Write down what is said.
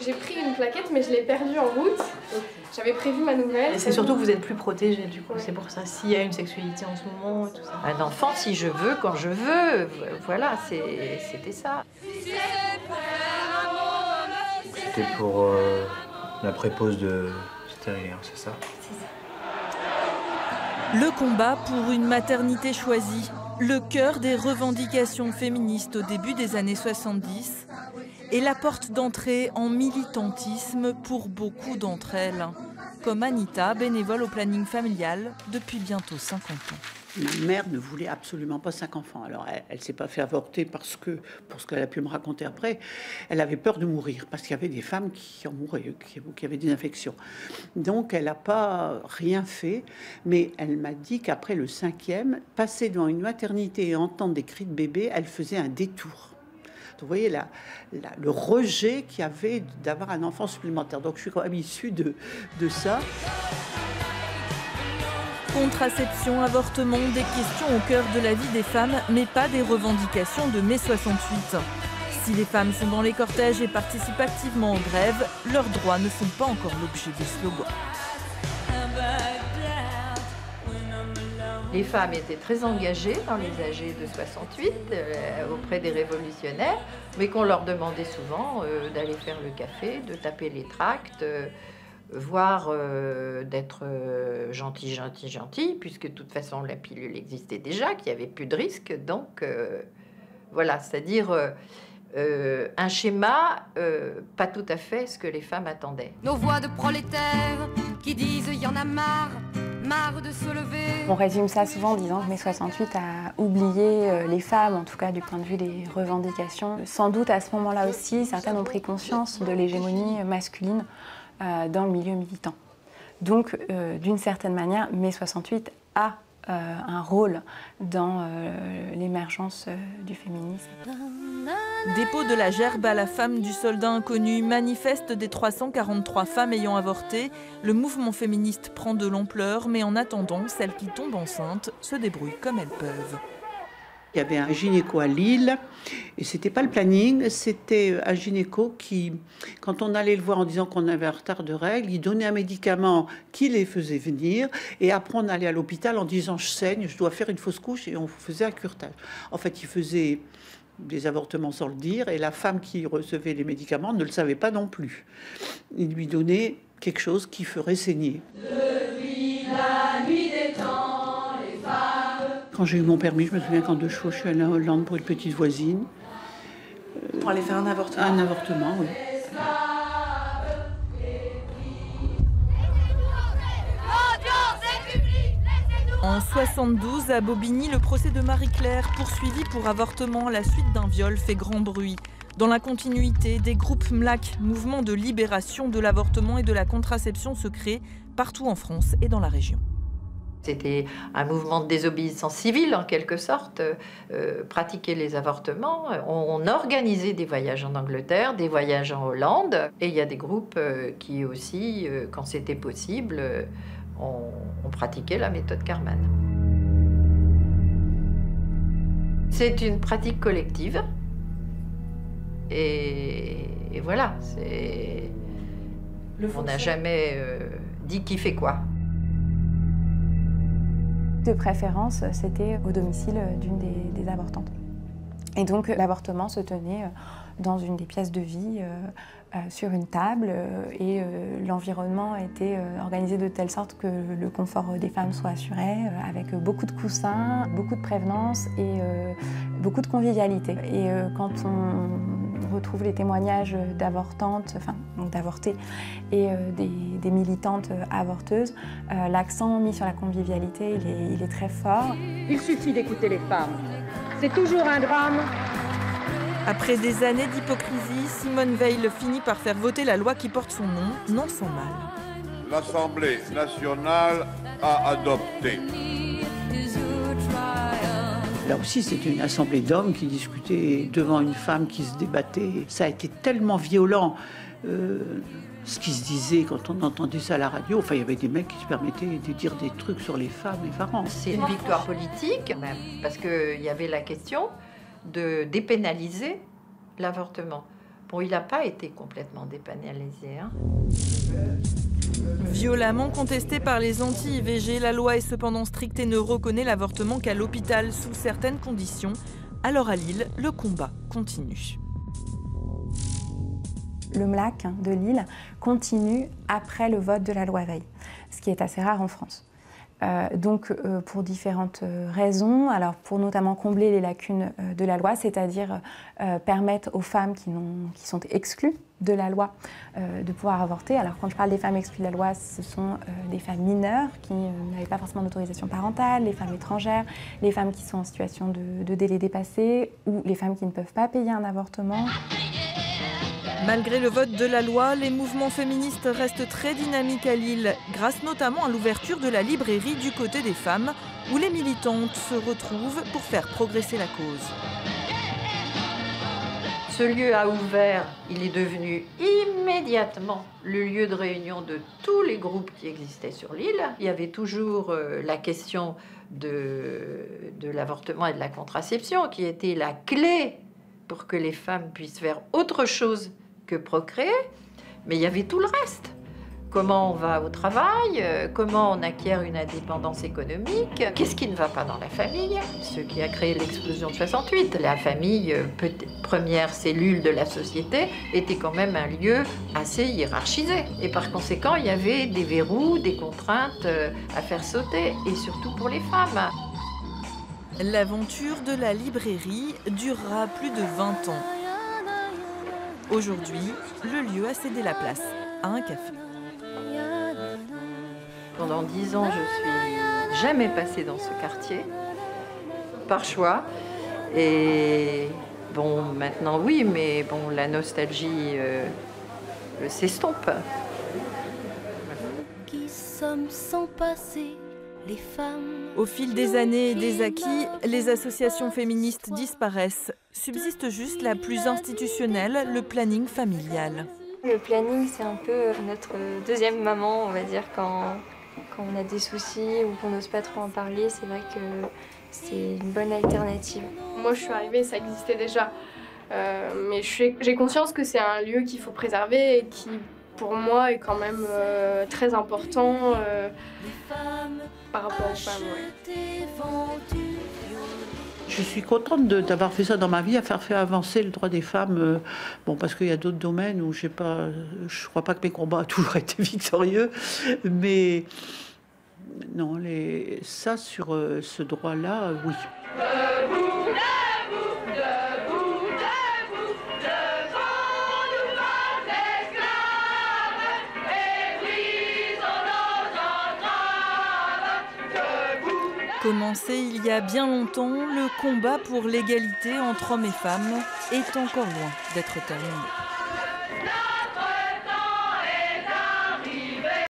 J'ai pris une plaquette, mais je l'ai perdue en route. J'avais prévu ma nouvelle. C'est surtout que vous êtes plus protégée, du coup. Ouais. C'est pour ça, s'il y a une sexualité en ce moment et tout ça. Un enfant, si je veux, quand je veux, voilà, c'était ça. C'était pour la prépose de stérilet, c'est ça? C'est ça. Le combat pour une maternité choisie, le cœur des revendications féministes au début des années 70 et la porte d'entrée en militantisme pour beaucoup d'entre elles, comme Anita, bénévole au planning familial depuis bientôt 50 ans. Ma mère ne voulait absolument pas 5 enfants. Alors, elle ne s'est pas fait avorter parce que, pour ce qu'elle a pu me raconter après, elle avait peur de mourir parce qu'il y avait des femmes qui en mouraient, qui avaient des infections. Donc, elle n'a pas rien fait, mais elle m'a dit qu'après le 5e, passer devant une maternité et entendre des cris de bébé, elle faisait un détour. Vous voyez le rejet qu'il y avait d'avoir un enfant supplémentaire. Donc, je suis quand même issue de ça. Contraception, avortement, des questions au cœur de la vie des femmes, mais pas des revendications de mai 68. Si les femmes sont dans les cortèges et participent activement aux grèves, leurs droits ne font pas encore l'objet des slogans. Les femmes étaient très engagées dans les AG de 68 auprès des révolutionnaires, mais qu'on leur demandait souvent d'aller faire le café, de taper les tracts, voire d'être gentil, puisque de toute façon la pilule existait déjà, qu'il n'y avait plus de risque. Donc voilà, c'est-à-dire un schéma pas tout à fait ce que les femmes attendaient. Nos voix de prolétaires qui disent « y en a marre ». Marre de se lever. On résume ça souvent en disant que mai 68 a oublié les femmes, en tout cas du point de vue des revendications. Sans doute à ce moment-là aussi, certaines ont pris conscience de l'hégémonie masculine dans le milieu militant. Donc, d'une certaine manière, mai 68 a un rôle dans l'émergence du féminisme. Dépôt de la gerbe à la femme du soldat inconnu, manifeste des 343 femmes ayant avorté. Le mouvement féministe prend de l'ampleur, mais en attendant, celles qui tombent enceintes se débrouillent comme elles peuvent. Il y avait un gynéco à Lille, et c'était pas le planning, c'était un gynéco qui, quand on allait le voir en disant qu'on avait un retard de règles, il donnait un médicament qui les faisait venir, et après on allait à l'hôpital en disant je saigne, je dois faire une fausse couche, et on faisait un curetage. En fait, il faisait des avortements sans le dire, et la femme qui recevait les médicaments ne le savait pas non plus. Il lui donnait quelque chose qui ferait saigner. Depuis la nuit des temps, les femmes... Quand j'ai eu mon permis, je me souviens qu'en 2 chevaux, je suis allée en Hollande pour une petite voisine. Pour aller faire un avortement? Un avortement, oui. En 72, à Bobigny, le procès de Marie-Claire, poursuivi pour avortement à la suite d'un viol, fait grand bruit. Dans la continuité, des groupes MLAC, mouvement de libération de l'avortement et de la contraception, se créent partout en France et dans la région. C'était un mouvement de désobéissance civile, en quelque sorte, pratiquer les avortements. On organisait des voyages en Angleterre, des voyages en Hollande, et il y a des groupes qui aussi, quand c'était possible, on pratiquait la méthode Karman. C'est une pratique collective, et voilà, on n'a jamais dit qui fait quoi. De préférence, c'était au domicile d'une des avortantes. Et donc l'avortement se tenait dans une des pièces de vie, sur une table, et l'environnement était organisé de telle sorte que le confort des femmes soit assuré, avec beaucoup de coussins, beaucoup de prévenance et beaucoup de convivialité. Et quand on retrouve les témoignages d'avortantes, enfin d'avortées, et des militantes avorteuses, l'accent mis sur la convivialité, il est très fort. Il suffit d'écouter les femmes. C'est toujours un drame. Après des années d'hypocrisie, Simone Veil finit par faire voter la loi qui porte son nom, non sans mal. L'Assemblée nationale a adopté. Là aussi, c'était une assemblée d'hommes qui discutaient devant une femme qui se débattait. Ça a été tellement violent, ce qui se disait quand on entendait ça à la radio. Enfin, il y avait des mecs qui se permettaient de dire des trucs sur les femmes effarants. C'est une victoire politique, même, parce qu'il y avait la question de dépénaliser l'avortement. Bon, il n'a pas été complètement dépénalisé. Hein. Violemment contestée par les anti-IVG, la loi est cependant stricte et ne reconnaît l'avortement qu'à l'hôpital sous certaines conditions. Alors à Lille, le combat continue. Le MLAC de Lille continue après le vote de la loi Veil, ce qui est assez rare en France. Pour différentes raisons, alors pour notamment combler les lacunes de la loi, c'est-à-dire permettre aux femmes qui sont exclues de la loi de pouvoir avorter. Alors quand je parle des femmes exclues de la loi, ce sont des femmes mineures qui n'avaient pas forcément d'autorisation parentale, les femmes étrangères, les femmes qui sont en situation de délai dépassé ou les femmes qui ne peuvent pas payer un avortement. Malgré le vote de la loi, les mouvements féministes restent très dynamiques à Lille, grâce notamment à l'ouverture de la librairie du côté des femmes, où les militantes se retrouvent pour faire progresser la cause. Ce lieu a ouvert, il est devenu immédiatement le lieu de réunion de tous les groupes qui existaient sur l'île. Il y avait toujours la question de l'avortement et de la contraception qui était la clé pour que les femmes puissent faire autre chose que procréer, mais il y avait tout le reste. Comment on va au travail, comment on acquiert une indépendance économique, qu'est-ce qui ne va pas dans la famille, ce qui a créé l'explosion de 68. La famille, première cellule de la société, était quand même un lieu assez hiérarchisé. Et par conséquent, il y avait des verrous, des contraintes à faire sauter, et surtout pour les femmes. L'aventure de la librairie durera plus de 20 ans. Aujourd'hui, le lieu a cédé la place à un café. Pendant 10 ans, je suis jamais passée dans ce quartier, par choix. Et bon, maintenant oui, mais bon, la nostalgie s'estompe. Qui sommes sans passer, les femmes. Au fil des années et des acquis, les associations féministes disparaissent. Subsiste juste la plus institutionnelle, le planning familial. Le planning, c'est un peu notre deuxième maman, on va dire, quand on a des soucis ou qu'on n'ose pas trop en parler. C'est vrai que c'est une bonne alternative. Moi, je suis arrivée, ça existait déjà. Mais j'ai conscience que c'est un lieu qu'il faut préserver et qui, pour moi, est quand même très important par rapport aux femmes. Ouais. Je suis contente d'avoir fait ça dans ma vie, à faire avancer le droit des femmes. Bon, parce qu'il y a d'autres domaines où je crois pas que mes combats ont toujours été victorieux, mais non, ça sur ce droit-là, oui. Commencé il y a bien longtemps, le combat pour l'égalité entre hommes et femmes est encore loin d'être terminé.